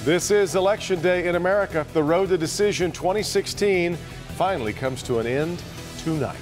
This is Election Day in America. The road to decision 2016 finally comes to an end tonight.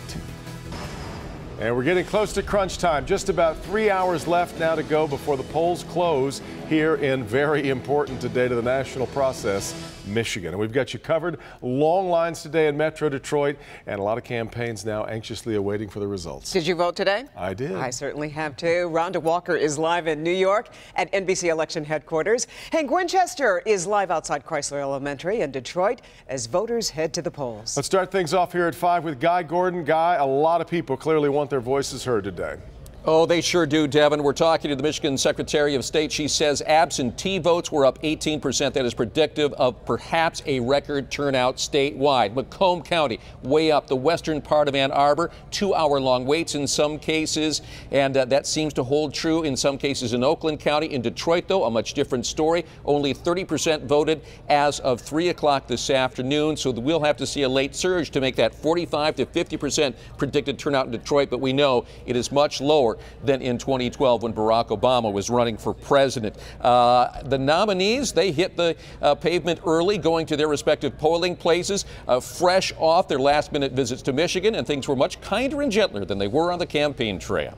And we're getting close to crunch time. Just about 3 hours left now to go before the polls close here in very important today to the national process, Michigan. And we've got you covered. Long lines today in Metro Detroit and a lot of campaigns now anxiously awaiting for the results. Did you vote today? I did. I certainly have too. Rhonda Walker is live in New York at NBC Election Headquarters. Hank Winchester is live outside Chrysler Elementary in Detroit as voters head to the polls. Let's start things off here at 5 with Guy Gordon. Guy, a lot of people clearly want their voices heard today. Oh, they sure do, Devin. We're talking to the Michigan Secretary of State. She says absentee votes were up 18%. That is predictive of perhaps a record turnout statewide. Macomb County, way up. The western part of Ann Arbor, 2-hour-long waits in some cases, and that seems to hold true in some cases in Oakland County. In Detroit, though, a much different story. Only 30% voted as of 3 o'clock this afternoon, so we'll have to see a late surge to make that 45 to 50% predicted turnout in Detroit, but we know it is much lower than in 2012 when Barack Obama was running for president. The nominees, they hit the pavement early, going to their respective polling places, fresh off their last-minute visits to Michigan, and things were much kinder and gentler than they were on the campaign trail.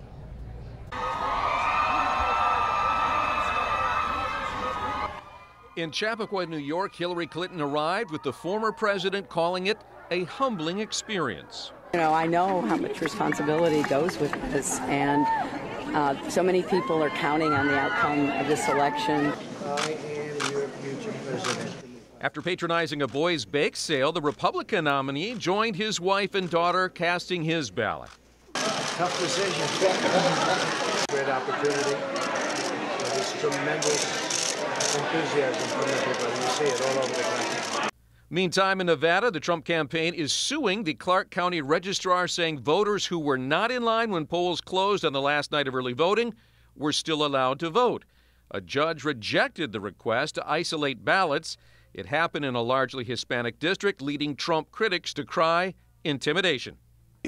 In Chappaqua, New York, Hillary Clinton arrived with the former president calling it a humbling experience. You know, I know how much responsibility goes with this, and so many people are counting on the outcome of this election. I am your future president. After patronizing a boys' bake sale, the Republican nominee joined his wife and daughter casting his ballot. Tough decision. Great opportunity. There's tremendous enthusiasm from everybody. You see it all over the country. Meantime, in Nevada, the Trump campaign is suing the Clark County registrar, saying voters who were not in line when polls closed on the last night of early voting were still allowed to vote. A judge rejected the request to isolate ballots. It happened in a largely Hispanic district, leading Trump critics to cry intimidation.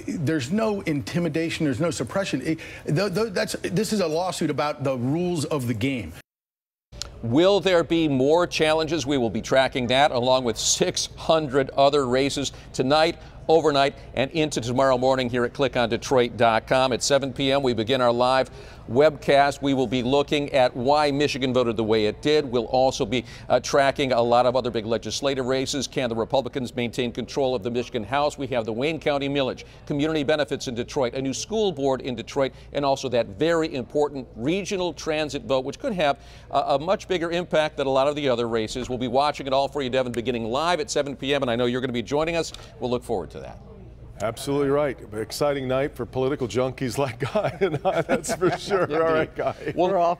There's no intimidation. There's no suppression. This is a lawsuit about the rules of the game. Will there be more challenges? We will be tracking that along with 600 other races tonight, overnight, and into tomorrow morning here at clickondetroit.com. At 7 p.m. we begin our live webcast. We will be looking at why Michigan voted the way it did. We'll also be tracking a lot of other big legislative races. Can the Republicans maintain control of the Michigan House? We have the Wayne County millage, community benefits in Detroit, a new school board in Detroit, and also that very important regional transit vote, which could have a much bigger impact than a lot of the other races. We'll be watching it all for you, Devin, beginning live at 7 p.m., and I know you're going to be joining us. We'll look forward to that. Absolutely right. Exciting night for political junkies like Guy and I, that's for sure. All right, Guy. We're off.